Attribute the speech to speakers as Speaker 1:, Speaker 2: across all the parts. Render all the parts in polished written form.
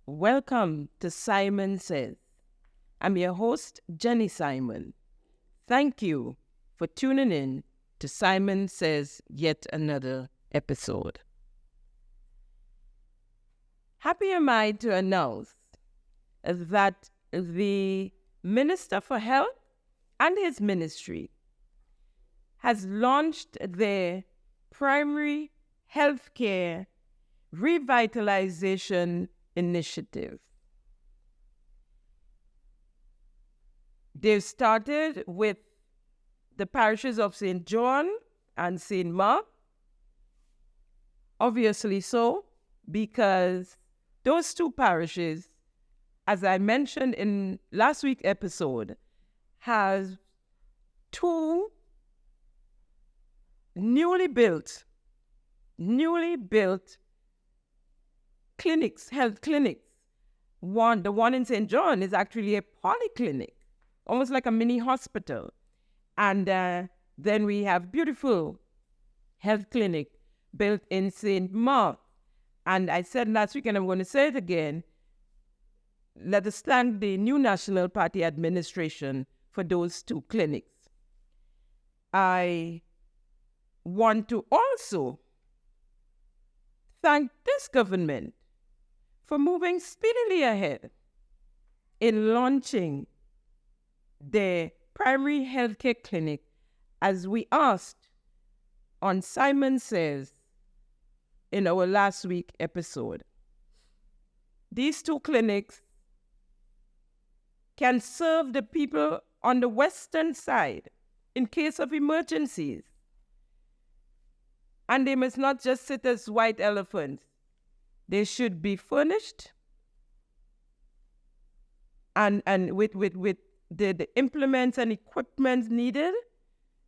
Speaker 1: Welcome to Simon Says. I'm your host, Jenny Simon. Thank you for tuning in to Simon Says yet another episode. Happy am I to announce that the Minister for Health and his ministry has launched their primary healthcare revitalization initiative. They've started with the parishes of St. John and St. Mark. Obviously so, because those two parishes, as I mentioned in last week's episode, has two newly built clinics, health clinics. The one in St. John is actually a polyclinic, almost like a mini hospital. And then we have beautiful health clinic built in St. Mark. And I said last week, and I'm going to say it again, let us thank the new National Party administration for those two clinics. I want to also thank this government for moving speedily ahead in launching their primary healthcare clinic, as we asked on Simon Says in our last week episode. These two clinics can serve the people on the western side in case of emergencies. And they must not just sit as white elephants. They should be furnished and with the implements and equipment needed.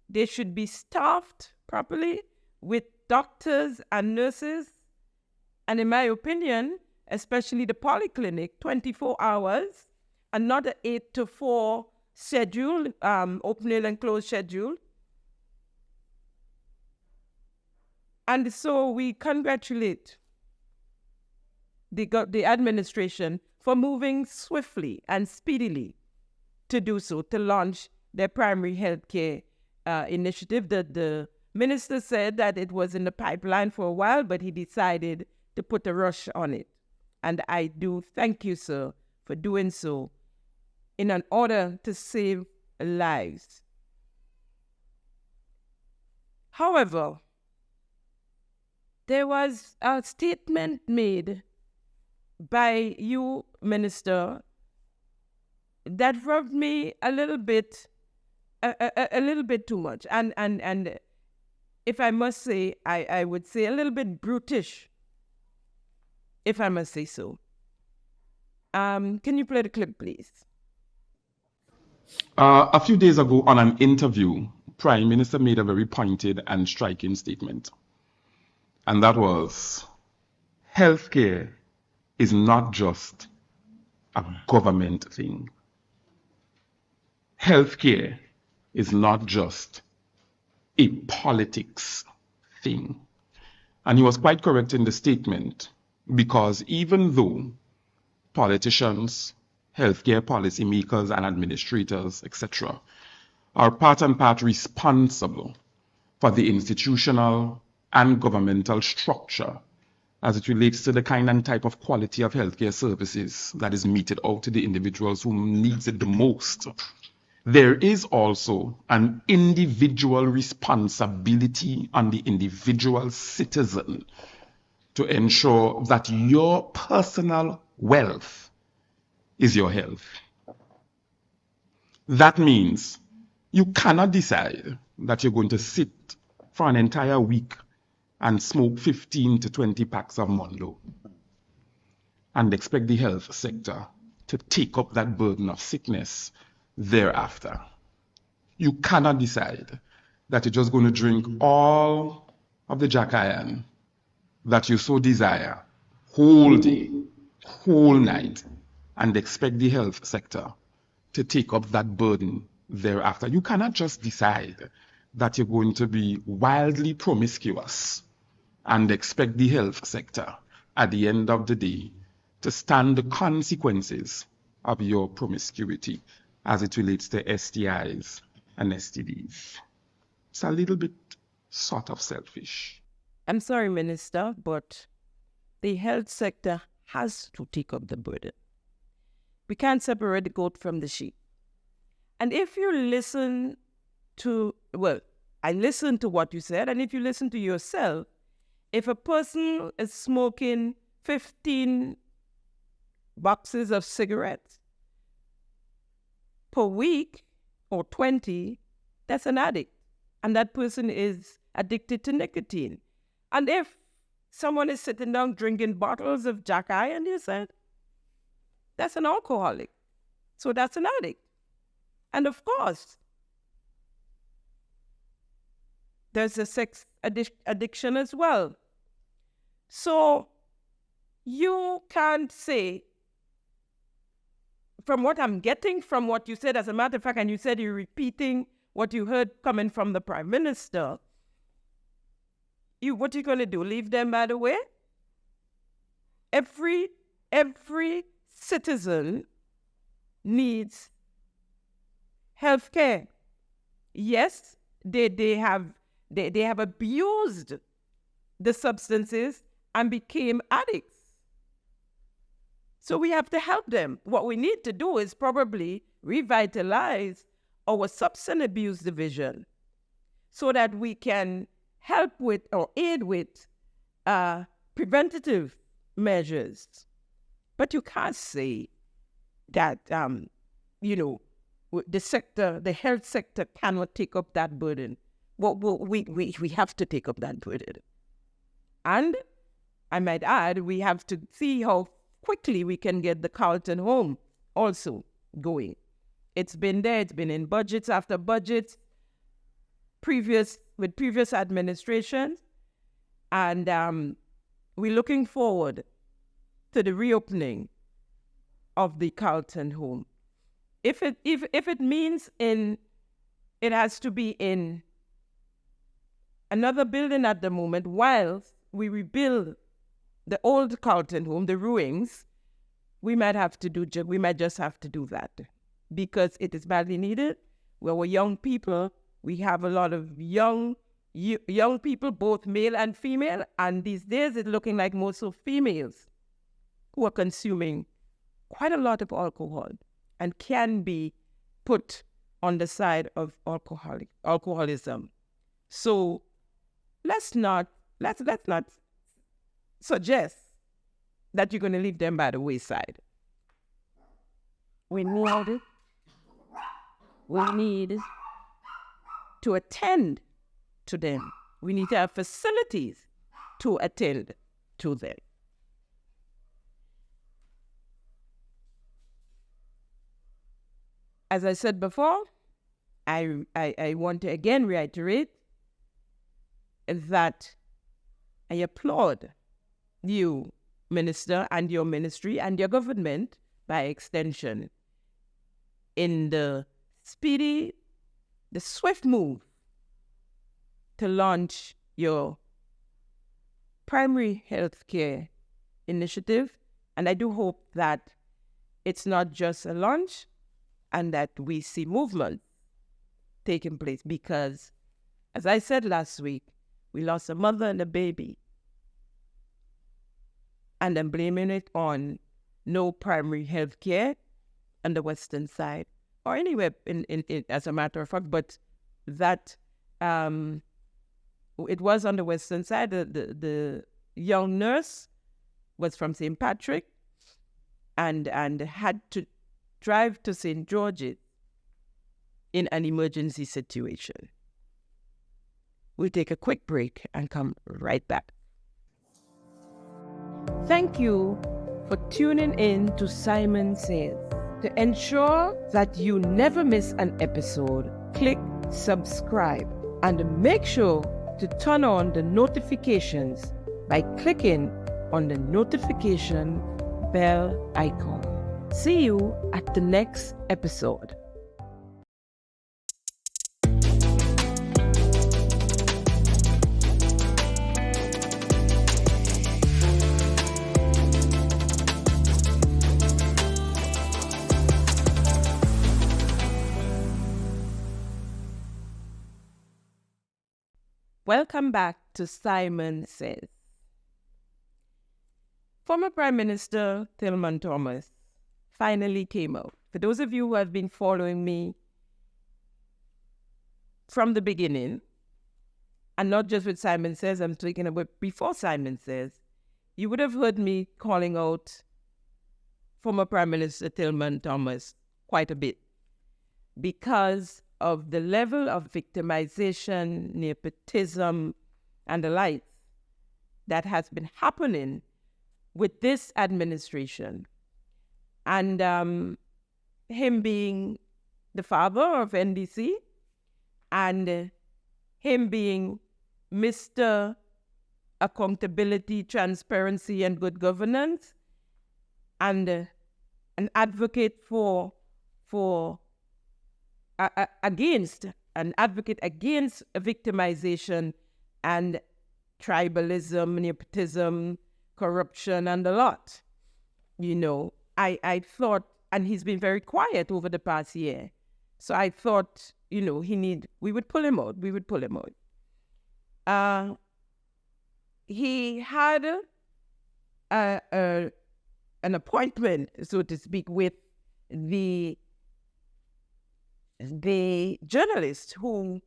Speaker 1: They should be staffed properly with doctors and nurses. And in my opinion, especially the polyclinic, 24 hours and not an 8 to 4 schedule, opening and close schedule. And so we congratulate the administration for moving swiftly and speedily to do so, to launch their primary healthcare initiative. The minister said that it was in the pipeline for a while, but he decided to put a rush on it. And I do thank you, sir, for doing so in an order to save lives. However, there was a statement made by you, Minister, that rubbed me a little bit too much. And if I must say, I would say a little bit brutish, if I must say so. Can you play the clip, please?
Speaker 2: A few days ago on an interview, Prime Minister made a very pointed and striking statement. And that was, healthcare is not just a government thing. Healthcare is not just a politics thing. And he was quite correct in the statement, because even though politicians, healthcare policymakers and administrators, etc., are part and part responsible for the institutional and governmental structure as it relates to the kind and type of quality of healthcare services that is meted out to the individuals who needs it the most, there is also an individual responsibility on the individual citizen to ensure that your personal wealth is your health. That means you cannot decide that you're going to sit for an entire week and smoke 15 to 20 packs of Mondo and expect the health sector to take up that burden of sickness thereafter. You cannot decide that you're just going to drink all of the Jack Iron that you so desire whole day, whole night, and expect the health sector to take up that burden thereafter. You cannot just decide that you're going to be wildly promiscuous and expect the health sector at the end of the day to stand the consequences of your promiscuity as it relates to STIs and STDs. It's a little bit sort of selfish.
Speaker 1: I'm sorry, Minister, but the health sector has to take up the burden. We can't separate the goat from the sheep. And if you listen to, well, I listened to what you said, and if you listen to yourself, if a person is smoking 15 boxes of cigarettes per week or 20, that's an addict. And that person is addicted to nicotine. And if someone is sitting down drinking bottles of Jack and you said, that's an alcoholic. So that's an addict. And of course, there's a sex addiction as well. So you can't say, from what I'm getting from what you said, as a matter of fact, and you said you're repeating what you heard coming from the Prime Minister, what are you going to do? Leave them by the way? Every citizen needs health care. Yes, they have abused the substances and became addicts. So we have to help them. What we need to do is probably revitalize our substance abuse division so that we can help with or aid with preventative measures. But you can't say that, the health sector cannot take up that burden. Well, we have to take up that burden. And I might add, we have to see how quickly we can get the Carlton home also going. It's been there, it's been in budgets after budgets, with previous administrations, and we're looking forward to the reopening of the Carlton home. If it means it has to be in another building at the moment while we rebuild the old Carlton home, the ruins, we might just have to do that because it is badly needed. We're young people. We have a lot of young people, both male and female, and these days it's looking like most of females who are consuming quite a lot of alcohol and can be put on the side of alcoholism. So let's not suggest that you're going to leave them by the wayside. We need to attend to them. We need to have facilities to attend to them. As I said before, I want to again reiterate that I applaud you, Minister, and your ministry and your government by extension in the swift move to launch your primary health care initiative. And I do hope that it's not just a launch and that we see movement taking place because, as I said last week, we lost a mother and a baby. And I'm blaming it on no primary health care on the western side or anywhere in as a matter of fact, but that it was on the western side. The young nurse was from St. Patrick and had to drive to St. George's in an emergency situation. We'll take a quick break and come right back. Thank you for tuning in to Simon Says. To ensure that you never miss an episode, click subscribe and make sure to turn on the notifications by clicking on the notification bell icon. See you at the next episode. Welcome back to Simon Says. Former Prime Minister Tillman Thomas finally came out. For those of you who have been following me from the beginning, and not just with Simon Says, I'm talking about before Simon Says, you would have heard me calling out former Prime Minister Tillman Thomas quite a bit because of the level of victimization, nepotism, and the like that has been happening with this administration. And him being the father of NDC and him being Mr. Accountability, Transparency, and Good Governance, and an advocate against victimization and tribalism, nepotism, corruption, and a lot. You know, I thought, and he's been very quiet over the past year. So I thought, you know, we would pull him out. He had an appointment, so to speak, with the journalist who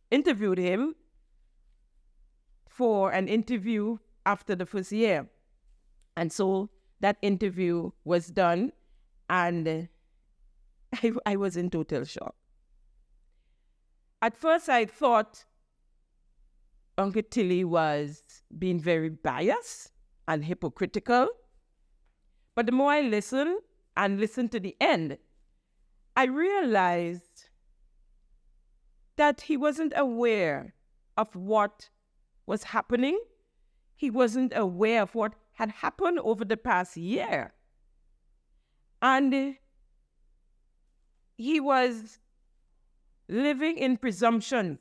Speaker 1: interviewed him for an interview after the first year. And so that interview was done, and I was in total shock. At first, I thought Uncle Tilly was being very biased and hypocritical. But the more I listened to the end, I realized that he wasn't aware of what was happening. He wasn't aware of what had happened over the past year. And he was living in presumption.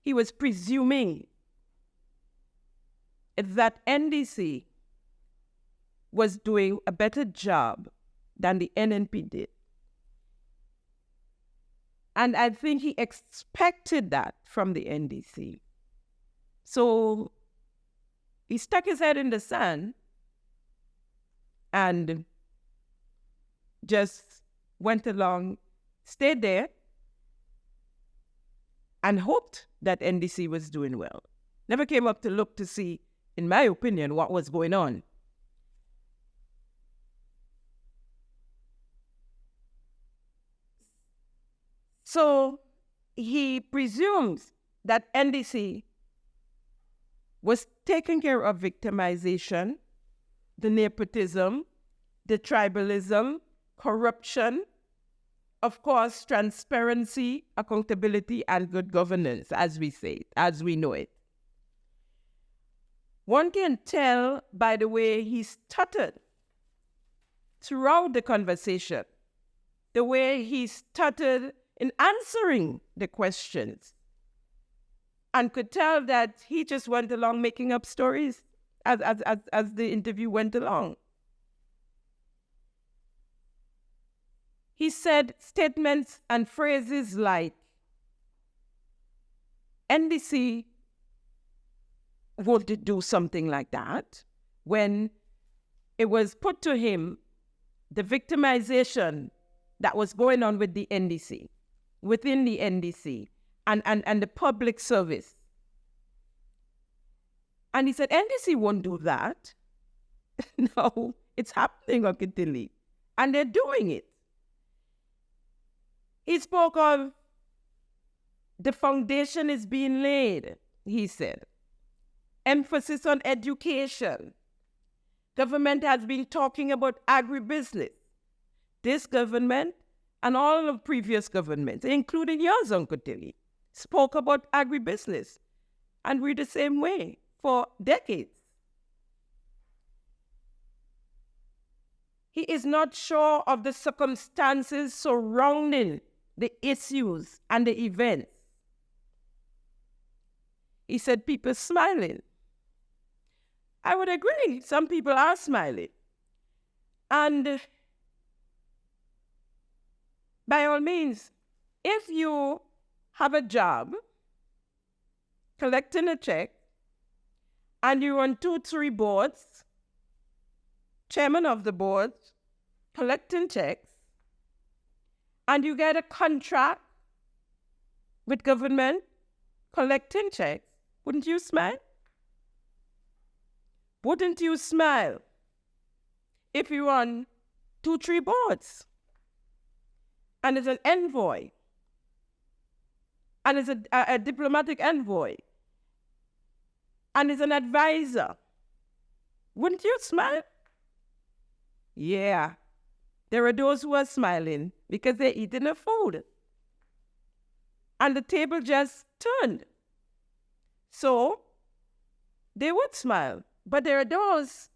Speaker 1: He was presuming that NDC was doing a better job than the NNP did. And I think he expected that from the NDC. So he stuck his head in the sand and just went along, stayed there, and hoped that NDC was doing well. Never came up to look to see, in my opinion, what was going on. So he presumes that NDC was taking care of victimization, the nepotism, the tribalism, corruption, of course, transparency, accountability, and good governance, as we say it, as we know it. One can tell by the way he stuttered throughout the conversation, the way he stuttered in answering the questions, and could tell that he just went along making up stories as the interview went along. He said statements and phrases like, NDC would do something like that, when it was put to him the victimization that was going on with the NDC, within the NDC, and the public service. And he said, NDC won't do that. No, it's happening, Uncle Tilly, and they're doing it. He spoke of the foundation is being laid, he said. Emphasis on education. Government has been talking about agribusiness. This government and all of previous governments, including yours, Uncle Tilly, spoke about agribusiness, and we're the same way for decades. He is not sure of the circumstances surrounding the issues and the events. He said people smiling. I would agree, some people are smiling. And by all means, if you have a job collecting a check, and you run 2-3 boards, chairman of the board, collecting checks, and you get a contract with government collecting checks, wouldn't you smile? Wouldn't you smile if you run 2-3 boards and it's an envoy and it's a diplomatic envoy and it's an advisor? Wouldn't you smile? Yeah, there are those who are smiling because they're eating their food and the table just turned. So they would smile. But there are those,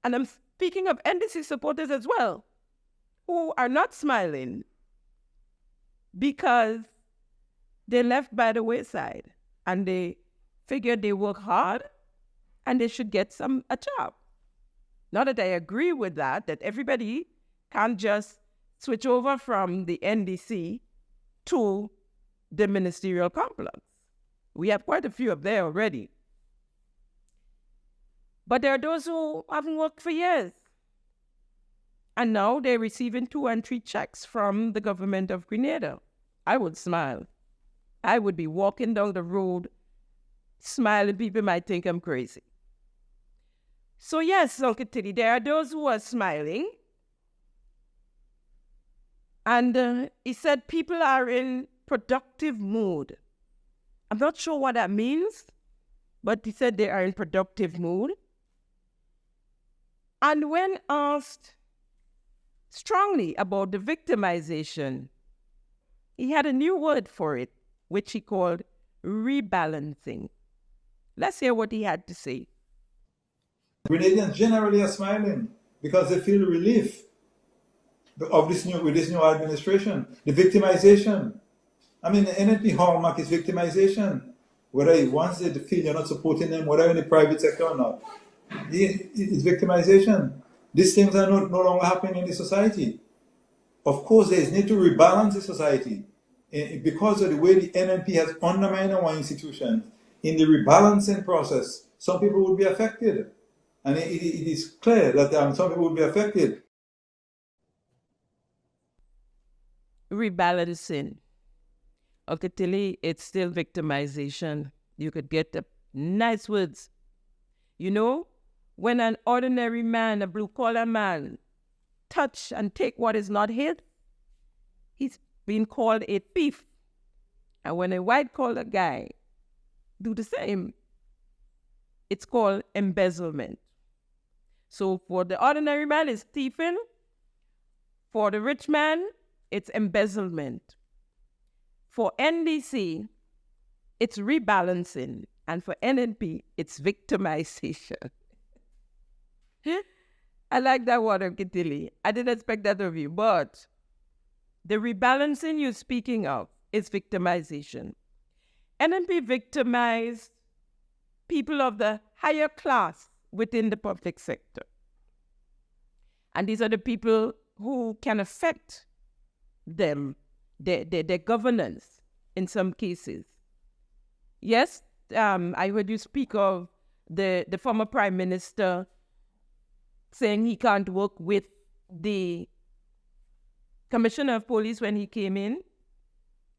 Speaker 1: and I'm speaking of NDC supporters as well, who are not smiling because they're left by the wayside and they figure they work hard and they should get a job. Not that I agree with that everybody can't just switch over from the NDC to the ministerial complex. We have quite a few up there already. But there are those who haven't worked for years. And now they're receiving 2 and 3 checks from the government of Grenada. I would smile. I would be walking down the road, smiling. People might think I'm crazy. So yes, Uncle Tilly, there are those who are smiling. And he said people are in productive mood. I'm not sure what that means, but he said they are in productive mood. And when asked strongly about the victimization, he had a new word for it, which he called rebalancing. Let's hear what he had to say.
Speaker 3: Grenadians generally are smiling because they feel relief of this new administration. The victimization. I mean, the NNP hallmark is victimization. Whether once they feel you're not supporting them, whether in the private sector or not. It's victimization. These things are no longer happening in the society. Of course, there is need to rebalance the society. Because of the way the NNP has undermined our institutions, in the rebalancing process, some people will be affected. And it is clear that some people will be affected.
Speaker 1: Rebalancing. Okay, Tilly, it's still victimization. You could get the nice words. You know, when an ordinary man, a blue-collar man, touch and take what is not his, he's being called a thief. And when a white-collar guy do the same, it's called embezzlement. So for the ordinary man, it's thieving. For the rich man, it's embezzlement. For NDC, it's rebalancing. And for NNP, it's victimization. I like that word, Kitili. I didn't expect that of you, but the rebalancing you're speaking of is victimization. NNP victimized people of the higher class within the public sector. And these are the people who can affect them, their governance in some cases. Yes, I heard you speak of the former Prime Minister saying he can't work with the Commissioner of Police when he came in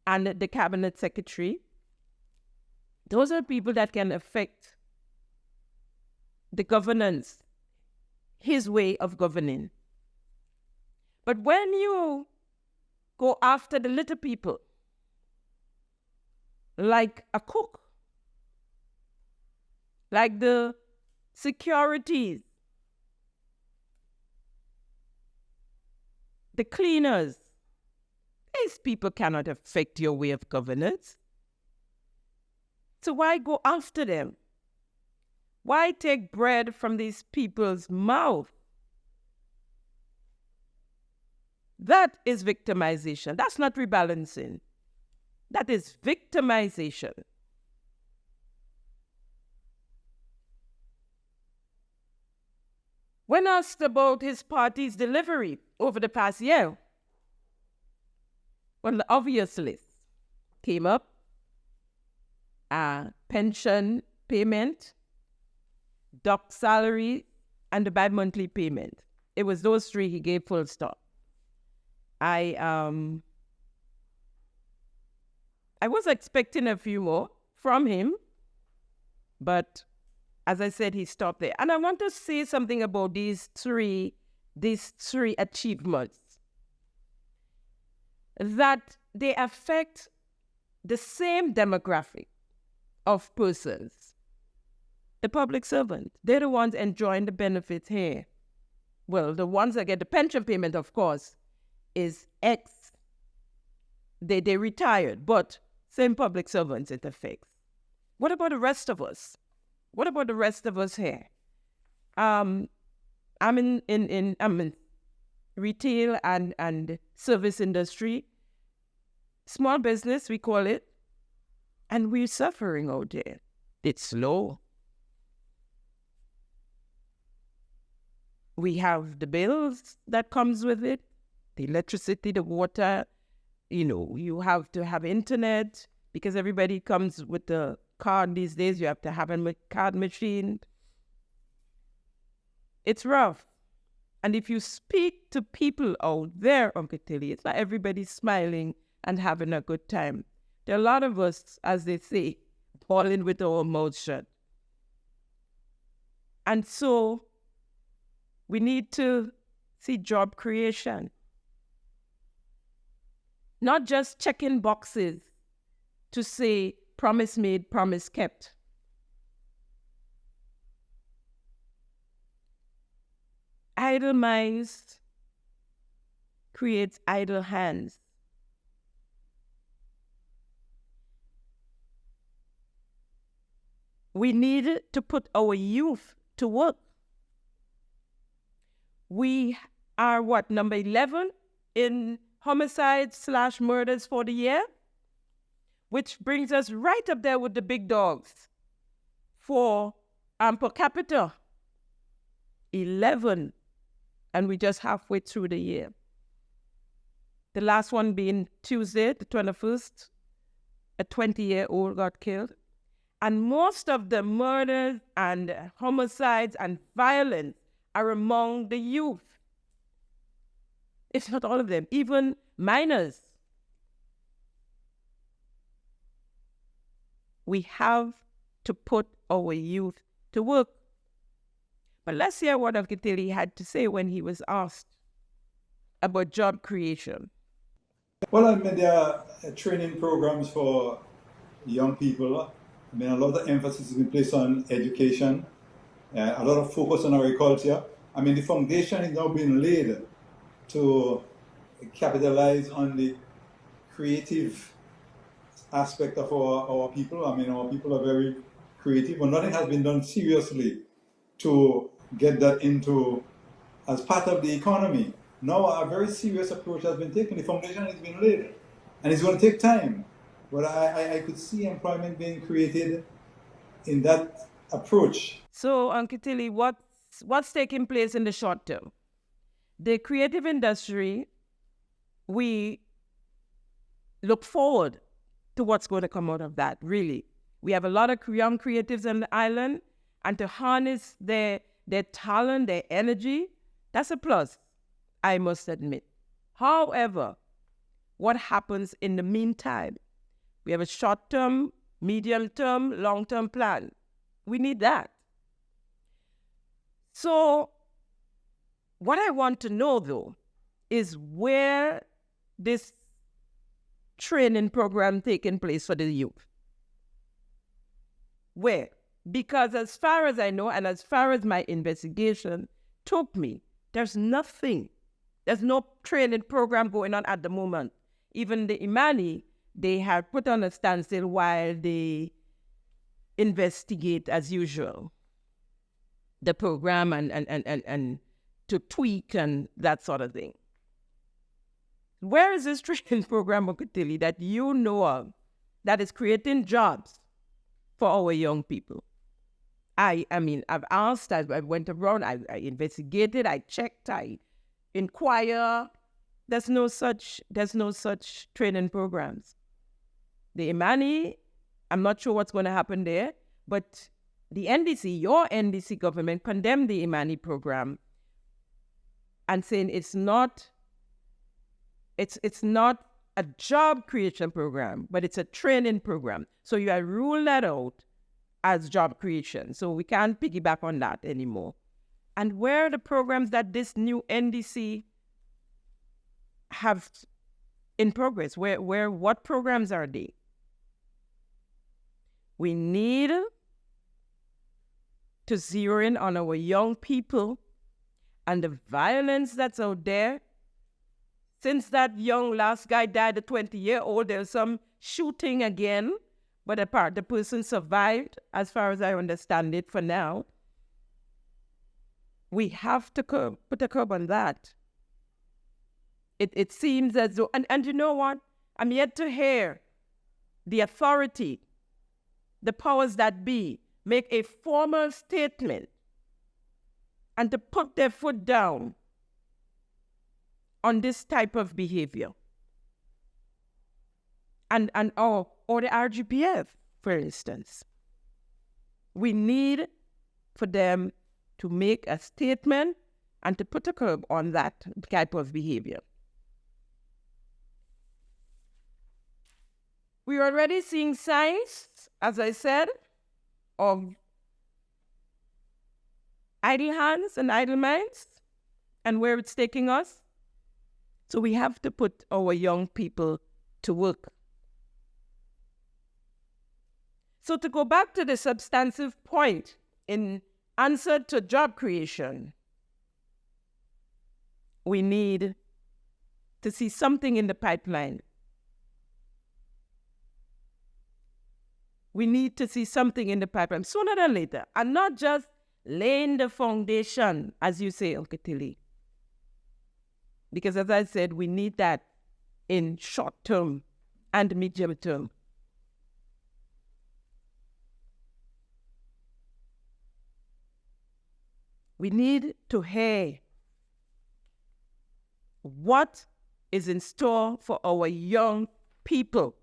Speaker 1: and the Cabinet Secretary. Those are people that can affect the governance, his way of governing. But when you go after the little people, like a cook, like the securities, the cleaners, these people cannot affect your way of governance. So why go after them? Why take bread from these people's mouth? That is victimization. That's not rebalancing. That is victimization. When asked about his party's delivery over the past year, well, the obvious list came up. pension payment, doc salary, and the bi-monthly payment. It was those three he gave full stop. I was expecting a few more from him, but as I said, he stopped there. And I want to say something about these three achievements, that they affect the same demographic of persons. The public servant, they're the ones enjoying the benefits here. Well, the ones that get the pension payment, of course, is X. They retired, but same public servants it affects. What about the rest of us? What about the rest of us here? I'm in retail and service industry, small business we call it, and we're suffering out there. It's slow. We have the bills that comes with it, the electricity, the water. You have to have internet because everybody comes with the card these days. You have to have a card machine. It's rough. And if you speak to people out there, Uncle Tilly, it's like everybody's smiling and having a good time. There are a lot of us, as they say, falling with our mouths shut. And so we need to see job creation. Not just checking boxes to say promise made, promise kept. Idle minds creates idle hands. We need to put our youth to work. We are number 11 in homicides/murders for the year, which brings us right up there with the big dogs for per capita, 11, and we're just halfway through the year. The last one being Tuesday, the 21st, a 20-year-old got killed. And most of the murders and homicides and violence are among the youth. If not all of them, even minors. We have to put our youth to work. But let's hear what Uncle Tilly had to say when he was asked about job creation.
Speaker 3: Well, I mean, there are training programs for young people. I mean, a lot of emphasis has been placed on education, a lot of focus on agriculture. I mean, the foundation is now being laid to capitalize on the creative aspect of our people. I mean, our people are very creative, but nothing has been done seriously to get that into as part of the economy. Now, a very serious approach has been taken. The foundation has been laid, and it's going to take time. But I could see employment being created in that approach.
Speaker 1: So, Uncle Tilly, what's taking place in the short term? The creative industry, we look forward to what's going to come out of that, really. We have a lot of young creatives on the island, and to harness their talent, their energy, that's a plus, I must admit. However, what happens in the meantime? We have a short-term, medium-term, long-term plan. We need that. So what I want to know, though, is where this training program taking place for the youth. Where? Because as far as I know, and as far as my investigation took me, there's nothing. There's no training program going on at the moment. Even the Imani, they have put on a standstill while they investigate, as usual, the program and to tweak and that sort of thing. Where is this training program, Uncle Tilly, that you know of that is creating jobs for our young people? I mean, I've asked, I went around, I investigated, I checked, I inquire. There's no such training programs. The Imani I'm not sure what's going to happen there, but the NDC, your NDC government, condemned the Imani program and saying it's not a job creation program, but it's a training program. So you have ruled that out as job creation. So we can't piggyback on that anymore. And where are the programs that this new NDC have in progress? What programs are they? We need to zero in on our young people and the violence that's out there. Since that young last guy died, a 20-year-old, there's some shooting again, but the person survived, as far as I understand it for now. We have to put a curb on that. It seems as though, and you know what? I'm yet to hear the authority, the powers that be, make a formal statement and to put their foot down on this type of behavior. Or the RGPF, for instance. We need for them to make a statement and to put a curb on that type of behavior. We're already seeing signs, as I said, of idle hands and idle minds and where it's taking us. So we have to put our young people to work. So to go back to the substantive point in answer to job creation, we need to see something in the pipeline. We need to see something in the pipeline sooner than later, and not just laying the foundation, as you say, Uncle Tilly. Because as I said, we need that in short term and medium term. We need to hear what is in store for our young people.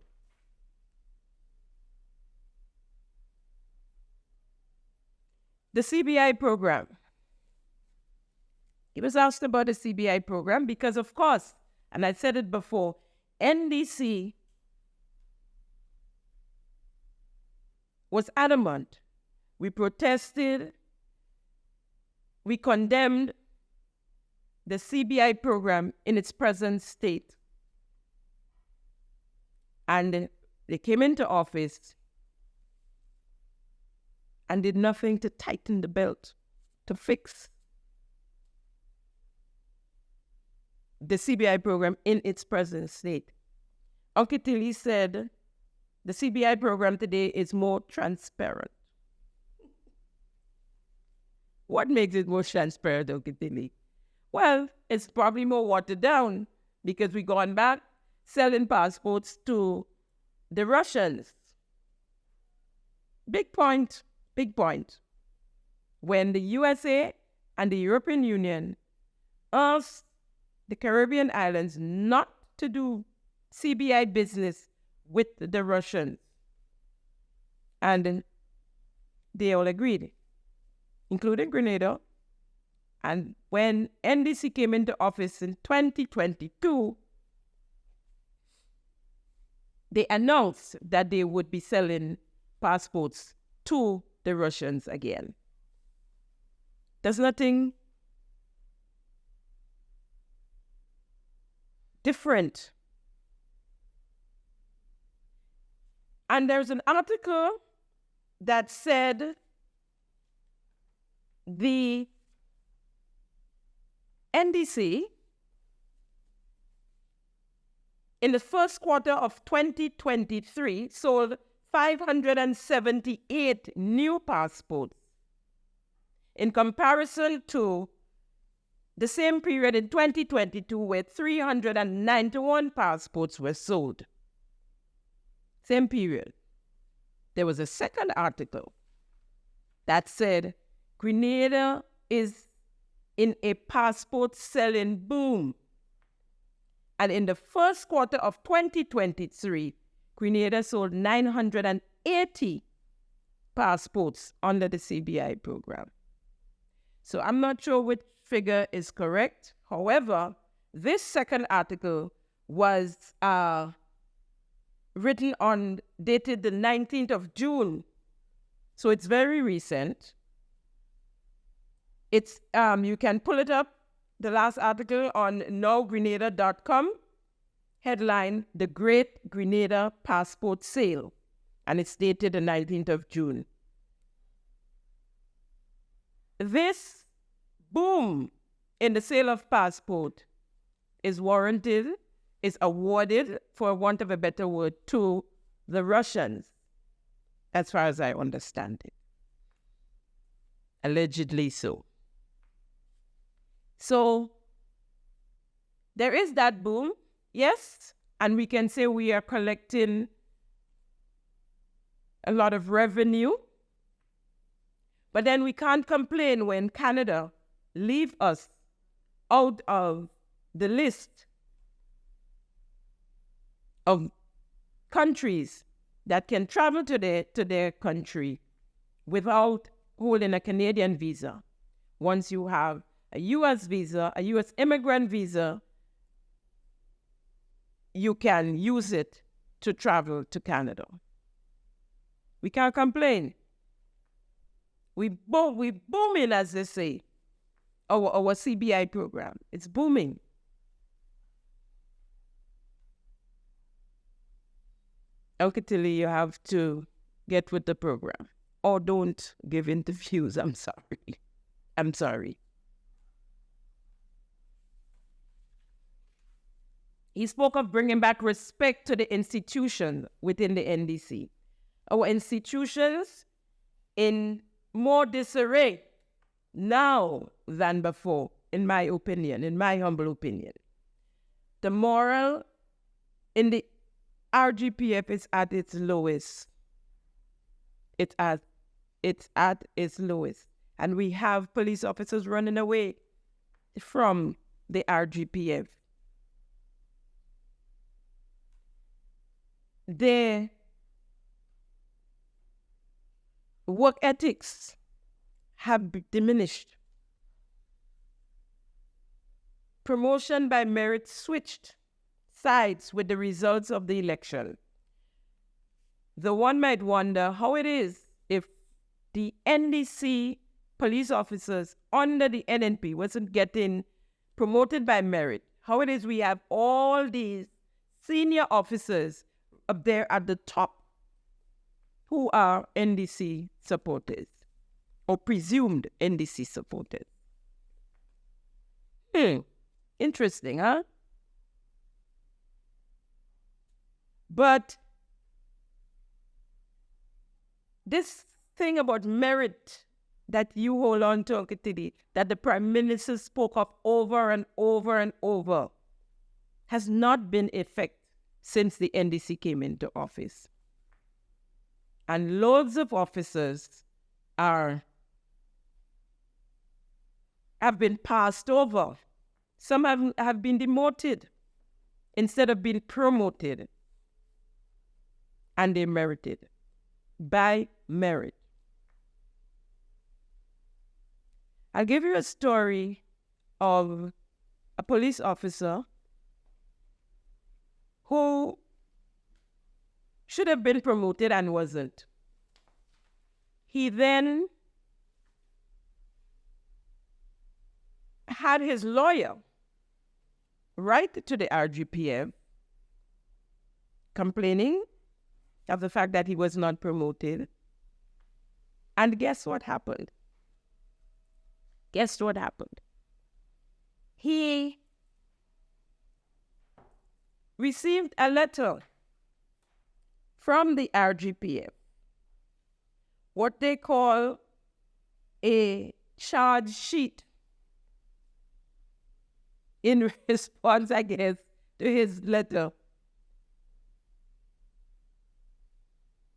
Speaker 1: The CBI program. He was asked about the CBI program because, of course, and I said it before, NDC was adamant. We protested. We condemned the CBI program in its present state. And they came into office and did nothing to tighten the belt, to fix the CBI program in its present state. Uncle Tilly said the CBI program today is more transparent. What makes it more transparent, Uncle Tilly? Well, it's probably more watered down because we've gone back selling passports to the Russians. Big point. When the USA and the European Union asked the Caribbean islands not to do CBI business with the Russians, and they all agreed, including Grenada. And when NDC came into office in 2022, they announced that they would be selling passports to the Russians again. There's nothing different. And there's an article that said the NDC in the first quarter of 2023 sold 578 new passports in comparison to the same period in 2022 where 391 passports were sold. Same period. There was a second article that said Grenada is in a passport selling boom. And in the first quarter of 2023, Grenada sold 908 80 passports under the CBI program. So I'm not sure which figure is correct. However, this second article was dated the 19th of June. So it's very recent. It's you can pull it up, the last article on nowgrenada.com. Headline, The Great Grenada Passport Sale. And it's dated the 19th of June. This boom in the sale of passport is warranted, is awarded, for want of a better word, to the Russians, as far as I understand it. Allegedly so. So there is that boom, yes, and we can say we are collecting a lot of revenue, but then we can't complain when Canada leave us out of the list of countries that can travel to their country without holding a Canadian visa. Once you have a U.S. visa, a U.S. immigrant visa, you can use it to travel to Canada. We can't complain. We booming, as they say. Our CBI program, it's booming. Okay, Tilly, you have to get with the program. Or don't give interviews. I'm sorry. He spoke of bringing back respect to the institution within the NDC. Our institutions in more disarray now than before, in my opinion, in my humble opinion. The moral in the RGPF is at its lowest. It's at its lowest. And we have police officers running away from the RGPF. Their work ethics have diminished. Promotion by merit switched sides with the results of the election. The one might wonder how it is if the NDC police officers under the NNP wasn't getting promoted by merit. How it is we have all these senior officers up there at the top who are NDC supporters or presumed NDC supporters. Interesting, huh? But this thing about merit that you hold on to, Uncle Tiddy, that the Prime Minister spoke of over and over and over, has not been effect since the NDC came into office. And loads of officers have been passed over. Some have been demoted instead of being promoted. And they merited by merit. I'll give you a story of a police officer who should have been promoted and wasn't. He then had his lawyer write to the RGPF complaining of the fact that he was not promoted. And guess what happened? He received a letter from the RGPF, what they call a charge sheet, in response, I guess, to his letter.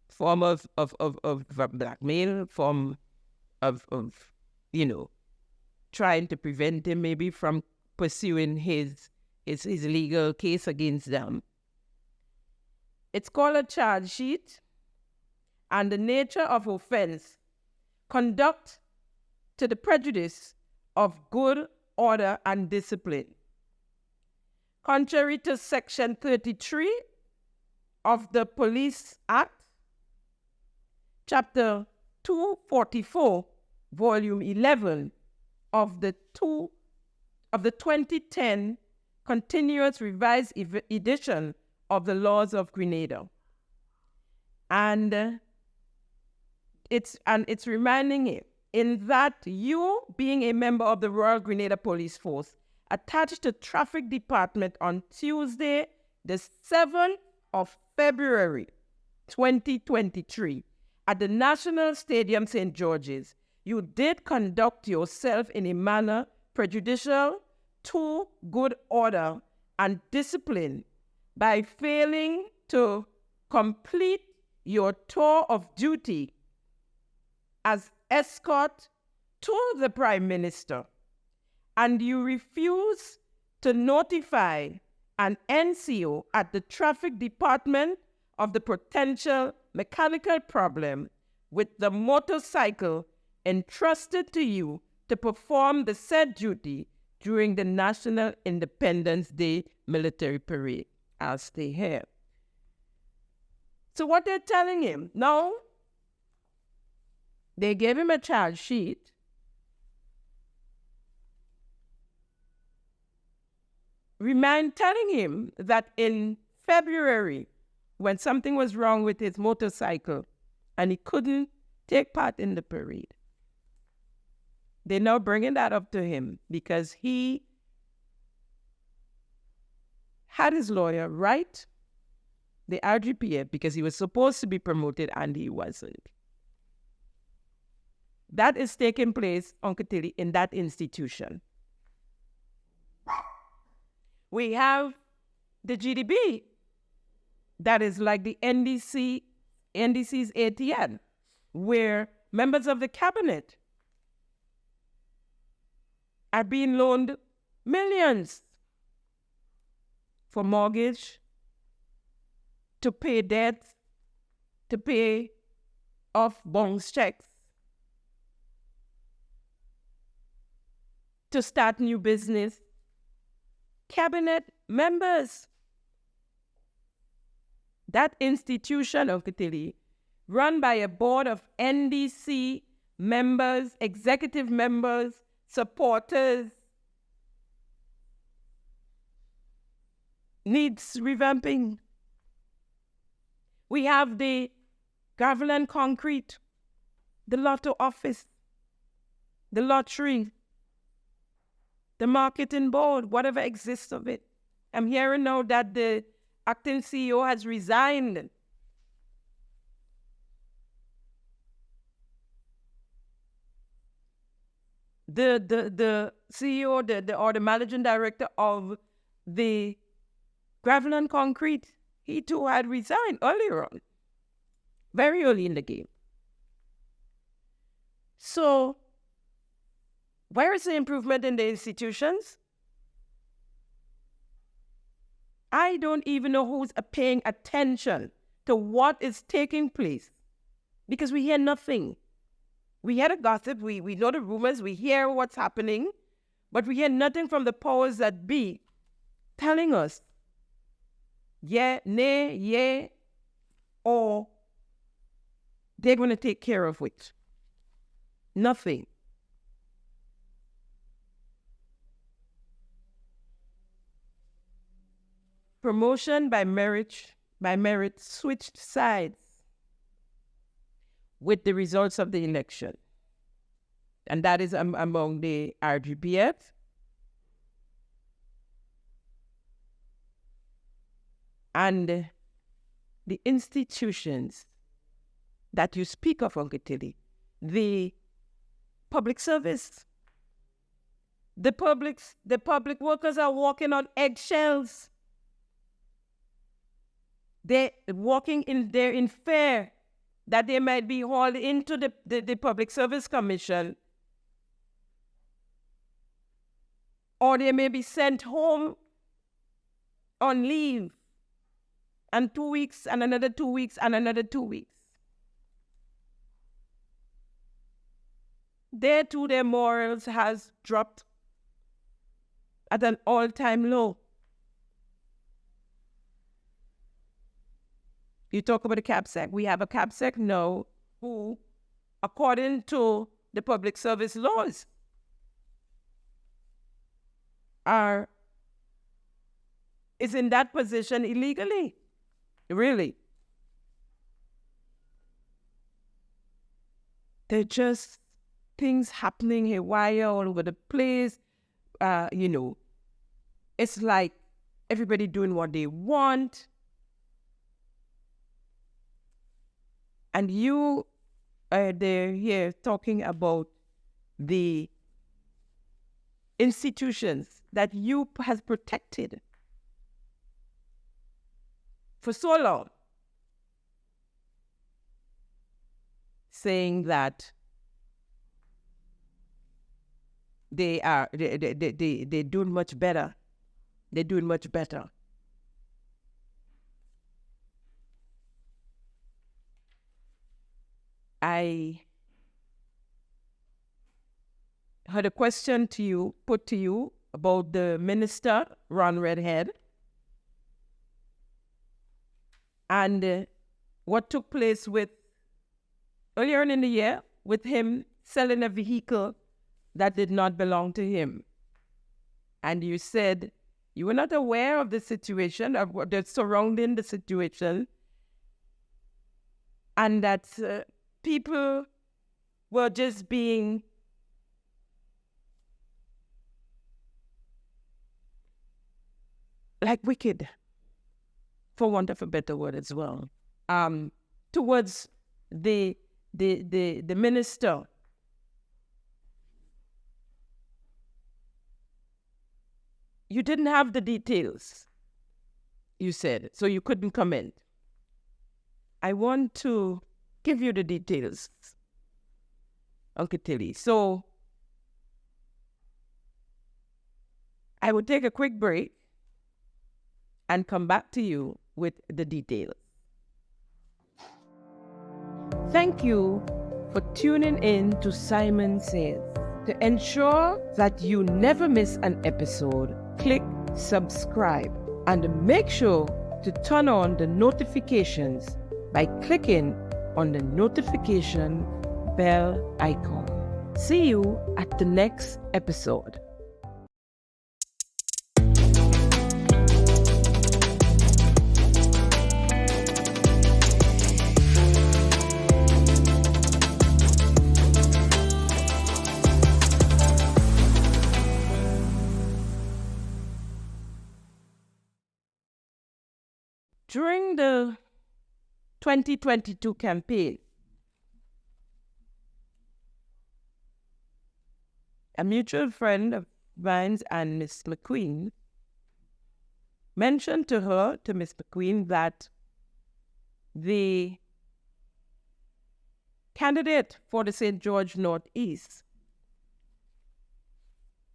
Speaker 1: Form of blackmail, form of trying to prevent him maybe from pursuing his legal case against them. It's called a charge sheet, and the nature of offense conduct to the prejudice of good order and discipline. Contrary to Section 33 of the Police Act, Chapter 244, Volume 11 of the 2010 Continuous Revised Edition of the Laws of Grenada. And it's reminding it in that you, being a member of the Royal Grenada Police Force, attached to Traffic Department on Tuesday, the 7th of February, 2023, at the National Stadium, St. George's, you did conduct yourself in a manner prejudicial to good order and discipline by failing to complete your tour of duty as escort to the Prime Minister, and you refuse to notify an NCO at the Traffic Department of the potential mechanical problem with the motorcycle entrusted to you to perform the said duty during the National Independence Day military parade. I'll stay here. So what they're telling him, now, they gave him a charge sheet. Telling him that in February, when something was wrong with his motorcycle and he couldn't take part in the parade, they're now bringing that up to him because he had his lawyer write the RGPF because he was supposed to be promoted and he wasn't. That is taking place, Uncle Tilly, in that institution. We have the GDB, that is like the NDC's ATN, where members of the cabinet are being loaned millions for mortgage, to pay debts, to pay off bonds checks, to start new business. Cabinet members. That institution, Uncle Tilly, run by a board of NDC members, executive members, supporters, needs revamping. We have the gravel and concrete, the lotto office, the lottery, the marketing board, whatever exists of it. I'm hearing now that the acting CEO has resigned. The CEO, or the managing director of the gravel and concrete, he too had resigned earlier on, very early in the game. So, where is the improvement in the institutions? I don't even know who's paying attention to what is taking place because we hear nothing. We hear the gossip, we know the rumors, we hear what's happening, but we hear nothing from the powers that be telling us, yeah, nay, yeah, or they're going to take care of it. Nothing. Promotion by merit switched sides with the results of the election. And that is among the RGPF. And the institutions that you speak of, Uncle Tilly, the public service, the public workers are walking on eggshells. They're walking they're in fear that they might be hauled into the Public Service Commission, or they may be sent home on leave, and 2 weeks, and another 2 weeks, and another 2 weeks. there too their morals has dropped at an all-time low. You talk about the CAPSEC. We have a CAPSEC now who, according to the public service laws, is in that position illegally. Really. They're just things happening haywire all over the place. It's like everybody doing what they want. And they're here talking about the institutions that you has protected for so long, saying that they're doing much better. They're doing much better. I had a question put to you about the minister, Ron Redhead, and what took place earlier in the year with him selling a vehicle that did not belong to him. And you said you were not aware of the situation, of what that's surrounding the situation, and that people were just being like wicked, for want of a better word as well, towards the minister. You didn't have the details, you said, so you couldn't comment. I want to give you the details, Uncle Tilly. So I will take a quick break and come back to you with the details. Thank you for tuning in to Simon Says. To ensure that you never miss an episode, click subscribe and make sure to turn on the notifications by clicking on the notification bell icon. See you at the next episode. During the 2022 campaign, a mutual friend of mine and Miss McQueen mentioned to Miss McQueen, that the candidate for the St. George Northeast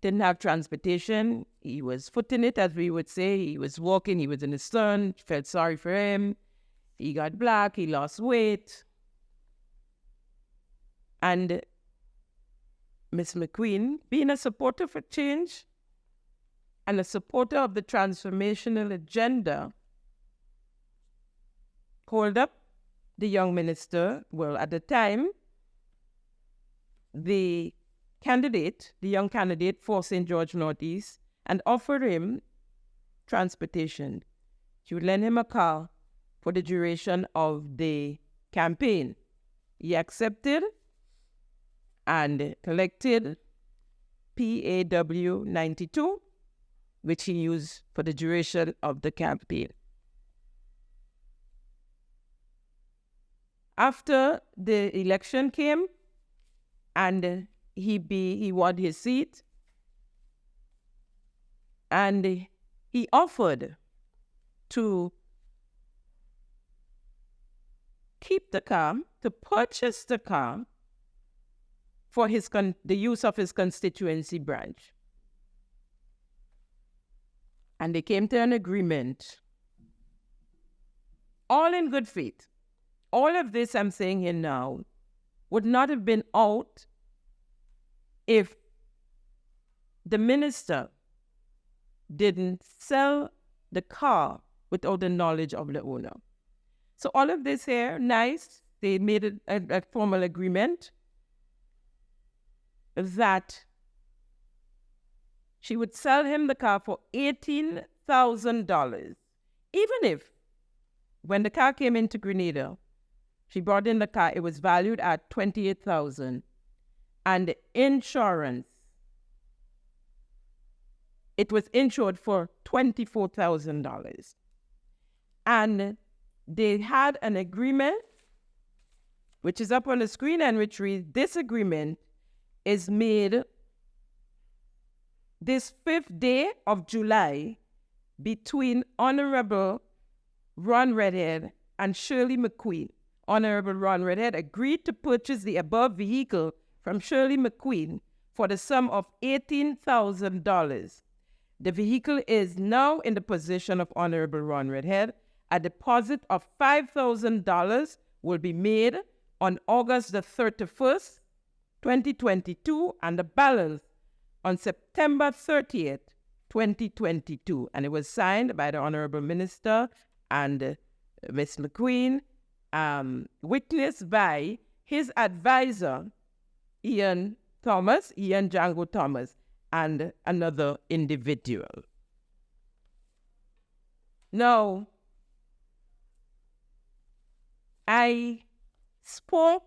Speaker 1: didn't have transportation. He was footing it, as we would say. He was walking, he was in the sun, felt sorry for him. He got black, he lost weight. And Miss McQueen, being a supporter for change and a supporter of the transformational agenda, called up the young minister, well, at the time, the young candidate for St. George Northeast, and offered him transportation. She would lend him a car for the duration of the campaign. He accepted and collected PAW 92, which he used for the duration of the campaign. After the election came and he won his seat, and he offered to keep the car, to purchase the car for the use of his constituency branch. And they came to an agreement, all in good faith. All of this I'm saying here now would not have been out if the minister didn't sell the car without the knowledge of the owner. So all of this here, nice. They made a formal agreement that she would sell him the car for $18,000. Even if, when the car came into Grenada, she brought in the car, it was valued at $28,000. And the insurance, it was insured for $24,000. And they had an agreement, which is up on the screen and which reads, this agreement is made this 5th day of July between Honorable Ron Redhead and Shirley McQueen. Honorable Ron Redhead agreed to purchase the above vehicle from Shirley McQueen for the sum of $18,000. The vehicle is now in the possession of Honorable Ron Redhead. A deposit of $5,000 will be made on August the 31st, 2022, and the balance on September 30th, 2022. And it was signed by the Honorable Minister and Miss McQueen, witnessed by his advisor, Ian Django Thomas, and another individual. Now, I spoke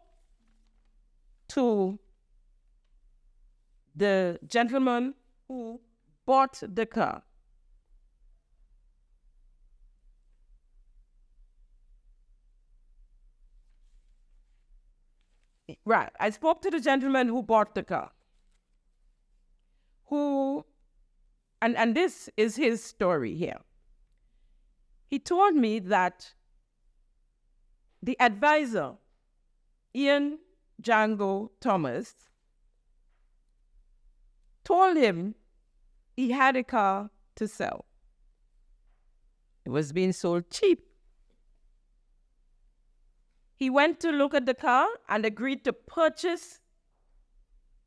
Speaker 1: to the gentleman who bought the car. Right, I spoke to the gentleman who bought the car. And this is his story here. He told me that the advisor, Ian Django Thomas, told him he had a car to sell. It was being sold cheap. He went to look at the car and agreed to purchase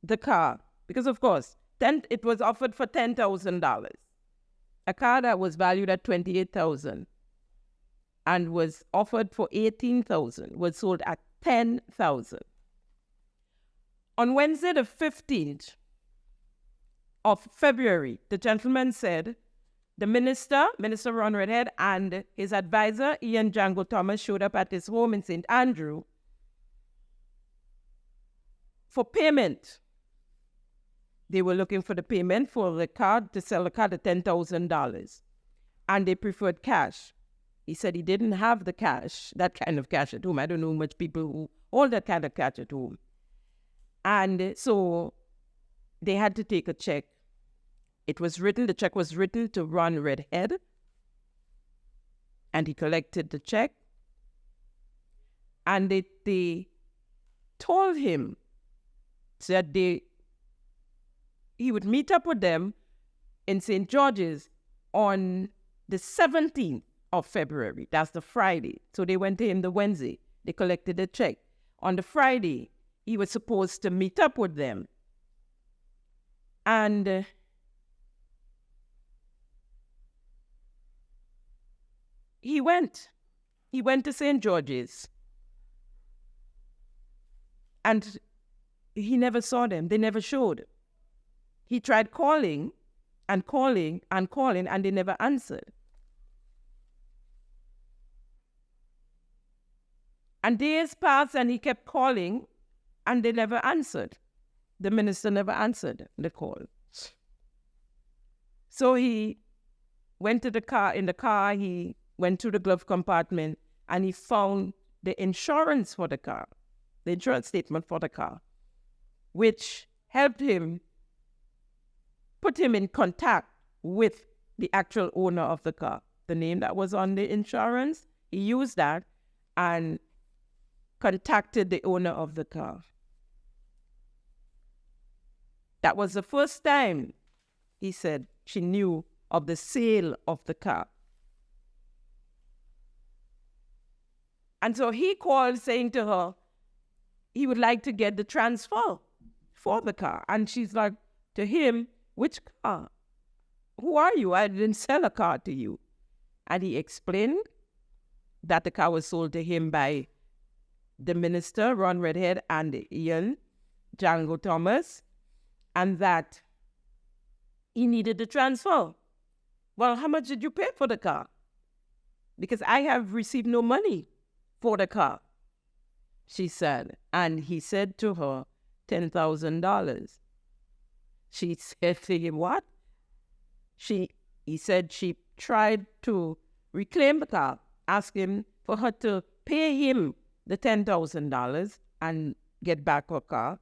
Speaker 1: the car because, of course, it was offered for $10,000. A car that was valued at $28,000 and was offered for $18,000 was sold at $10,000. On Wednesday, the 15th of February, the gentleman said the Minister Ron Redhead, and his advisor, Ian Django Thomas, showed up at his home in St. Andrew for payment. They were looking for the payment for the car, to sell the car, the $10,000. And they preferred cash. He said he didn't have the cash, that kind of cash at home. I don't know much people who hold that kind of cash at home. And so they had to take a check. The check was written to Ron Redhead. And he collected the check. And they told him that he would meet up with them in St. George's on the 17th of February. That's the Friday. So they went to him the Wednesday. They collected the check. On the Friday, he was supposed to meet up with them. And he went. He went to St. George's. And he never saw them. They never showed. He tried calling and calling and calling, and they never answered. And days passed, and he kept calling, and they never answered. The minister never answered the call. So he went to the car. In the car, he went to the glove compartment, and he found the insurance for the car, the insurance statement for the car, which helped him, put him in contact with the actual owner of the car. The name that was on the insurance, he used that and contacted the owner of the car. That was the first time, he said, she knew of the sale of the car. And so he called saying to her, he would like to get the transfer for the car. And she's like, to him, which car? Who are you? I didn't sell a car to you. And he explained that the car was sold to him by the minister, Ron Redhead, and Ian Django Thomas, and that he needed the transfer. Well, how much did you pay for the car? Because I have received no money for the car, she said. And he said to her, $10,000. She said to him, what? He said she tried to reclaim the car, asked him for her to pay him the $10,000 and get back her car.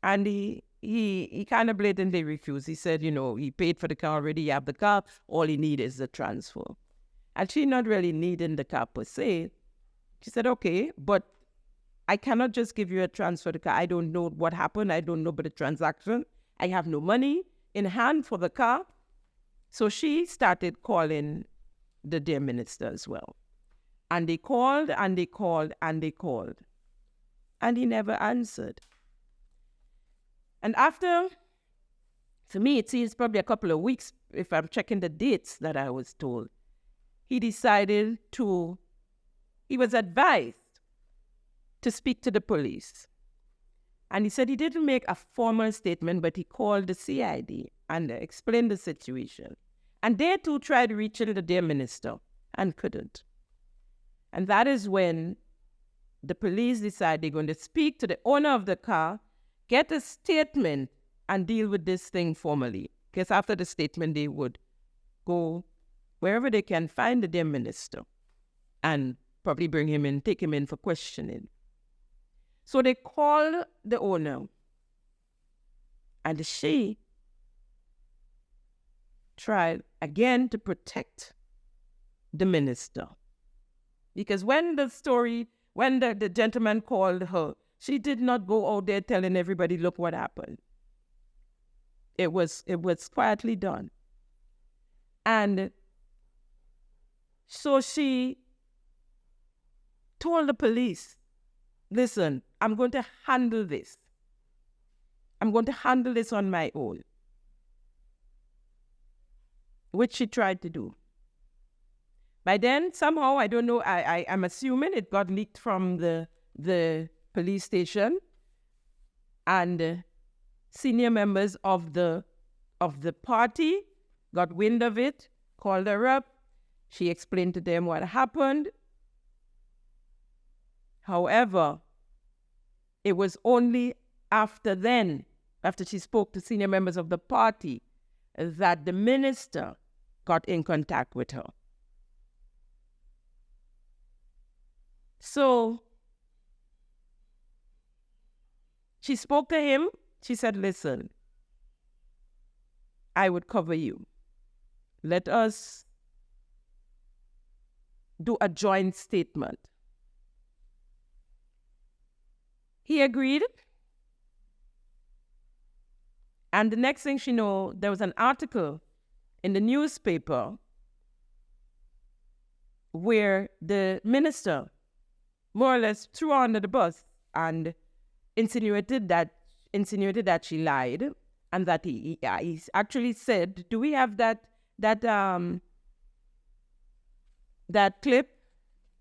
Speaker 1: And he kind of blatantly refused. He said, he paid for the car already, you have the car, all he needs is the transfer. And she not really needing the car per se. She said, okay, but I cannot just give you a transfer of the car. I don't know what happened. I don't know about the transaction. I have no money in hand for the car. So she started calling the dear minister as well. And they called and they called and they called. And he never answered. And after, for me, it seems probably a couple of weeks, if I'm checking the dates that I was told, he was advised to speak to the police. And he said he didn't make a formal statement, but he called the CID and explained the situation. And they too tried reaching the dear minister and couldn't. And that is when the police decided they're going to speak to the owner of the car, get a statement, and deal with this thing formally. Because after the statement, they would go wherever they can find the dear minister and probably bring him in, take him in for questioning. So they called the owner, and she tried again to protect the minister. Because when the gentleman called her, she did not go out there telling everybody, look what happened. It was quietly done. And so she told the police, listen, I'm going to handle this. I'm going to handle this on my own. Which she tried to do. By then, somehow, I don't know, I'm assuming it got leaked from the police station, and senior members of the party got wind of it, called her up. She explained to them what happened. However, it was only after she spoke to senior members of the party, that the minister got in contact with her. So she spoke to him. She said, listen, I would cover you. Let us do a joint statement. He agreed. And the next thing she knew, there was an article in the newspaper where the minister more or less threw her under the bus and insinuated that she lied, and that he actually said, do we have that clip,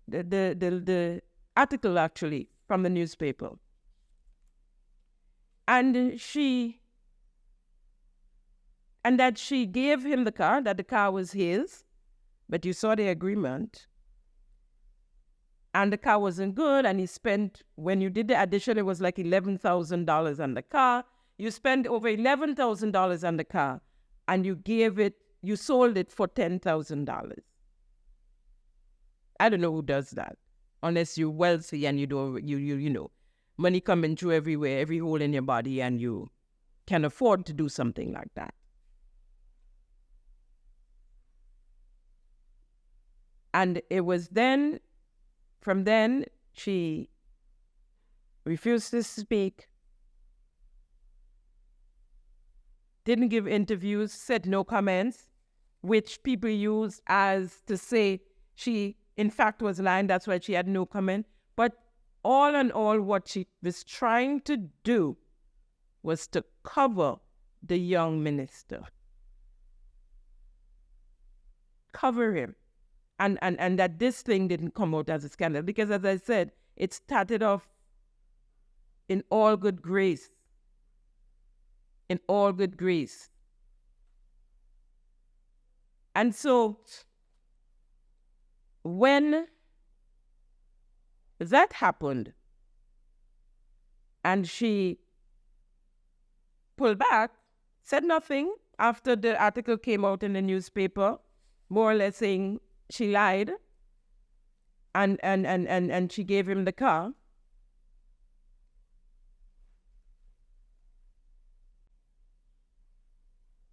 Speaker 1: the article actually from the newspaper, and that she gave him the car, that the car was his, but you saw the agreement. And the car wasn't good, and he spent, when you did the addition, it was like $11,000 on the car. You spent over $11,000 on the car, and you sold it for $10,000. I don't know who does that, unless you're wealthy and you know, money coming through everywhere, every hole in your body, and you can afford to do something like that. And it was then, from then, she refused to speak, didn't give interviews, said no comments, which people use as to say she, in fact, was lying. That's why she had no comment. But all in all, what she was trying to do was to cover the young minister. Cover him. And that this thing didn't come out as a scandal. Because as I said, it started off in all good grace. In all good grace. And so, when that happened, and she pulled back, said nothing after the article came out in the newspaper, more or less saying she lied, and she gave him the car.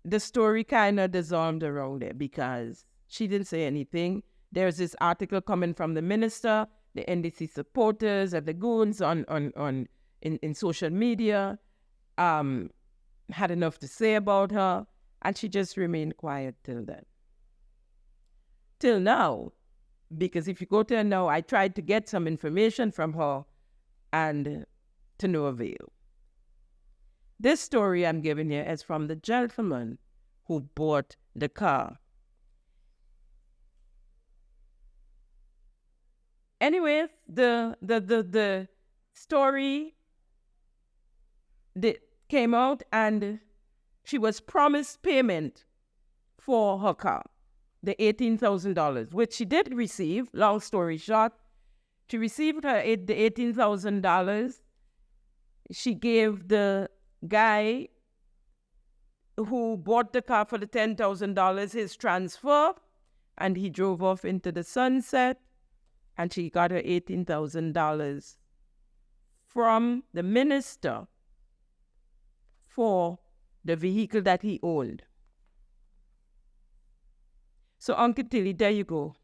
Speaker 1: The story kind of dissolved around it because she didn't say anything. There's this article coming from the minister, the NDC supporters, and the goons in social media had enough to say about her, and she just remained quiet till then. Till now, because if you go to her now, I tried to get some information from her, and to no avail. This story I'm giving you is from the gentleman who bought the car. Anyways, the story came out, and she was promised payment for her car, the $18,000, which she did receive. Long story short, she received the $18,000. She gave the guy who bought the car for the $10,000 his transfer, and he drove off into the sunset, and she got her $18,000 from the minister for the vehicle that he owned. So, Uncle Tilly, there you go.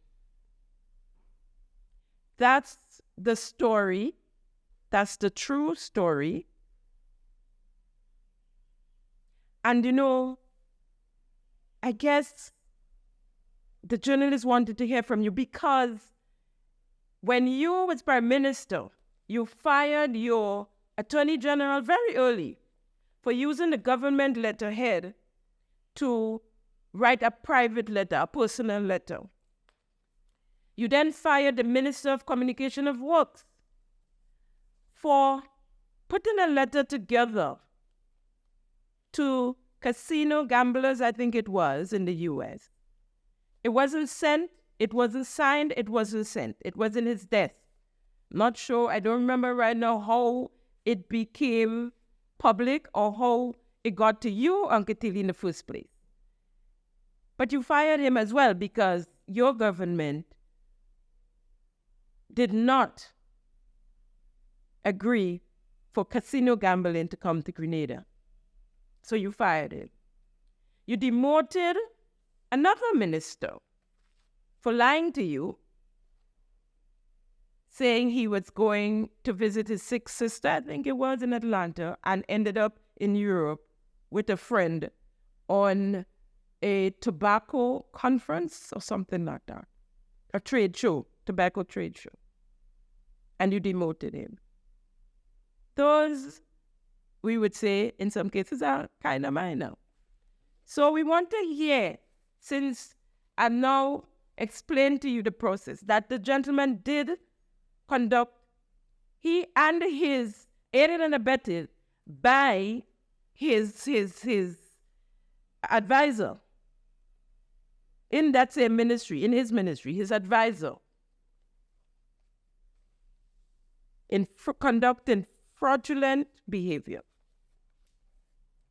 Speaker 1: That's the story. That's the true story. And I guess the journalists wanted to hear from you because when you was Prime Minister, you fired your Attorney General very early for using the government letterhead to write a private letter, a personal letter. You then fired the Minister of Communication of Works for putting a letter together to casino gamblers, I think it was, in the U.S. It wasn't sent, it wasn't signed, it wasn't sent. It was in his desk. Not sure, I don't remember right now how it became public or how it got to you, Uncle Tilly, in the first place. But you fired him as well because your government did not agree for casino gambling to come to Grenada. So you fired him. You demoted another minister for lying to you, saying he was going to visit his sick sister, I think it was in Atlanta, and ended up in Europe with a friend on a tobacco conference or something like that. A trade show, tobacco trade show. And you demoted him. Those, we would say, in some cases, are kind of minor. So we want to hear, since I've now explained to you the process, that the gentleman did conduct, he and his aided and abetted by his advisor in that same ministry, in his ministry, his advisor, in conducting fraudulent behavior,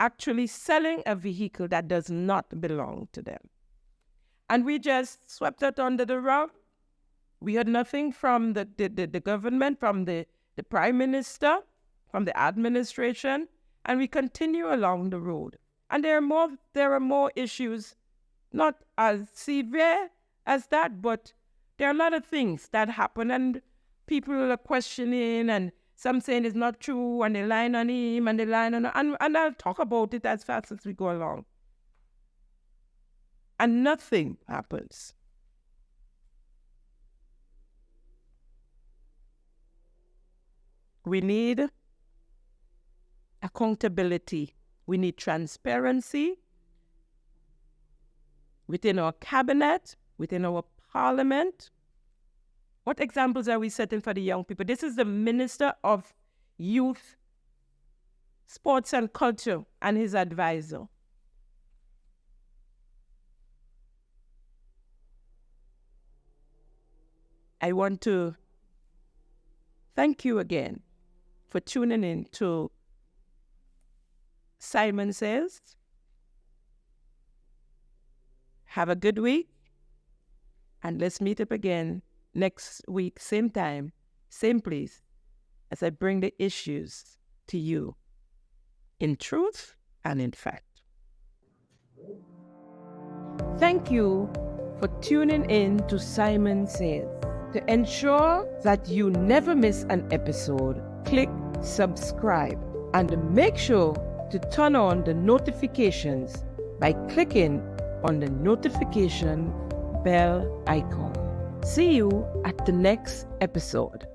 Speaker 1: actually selling a vehicle that does not belong to them. And we just swept it under the rug. We heard nothing from the government, from the prime minister, from the administration, and we continue along the road. And there are more issues, not as severe as that, but there are a lot of things that happen, and people are questioning, and some saying it's not true, and they lying on him, and they lying on her, and I'll talk about it as fast as we go along. And nothing happens. We need accountability. We need transparency within our cabinet, within our parliament. What examples are we setting for the young people? This is the Minister of Youth, Sports and Culture and his advisor. I want to thank you again for tuning in to Simon Says. Have a good week, and let's meet up again next week, same time, same place, as I bring the issues to you in truth and in fact. Thank you for tuning in to Simon Says. To ensure that you never miss an episode, click subscribe and make sure to turn on the notifications by clicking on the notification bell icon. See you at the next episode.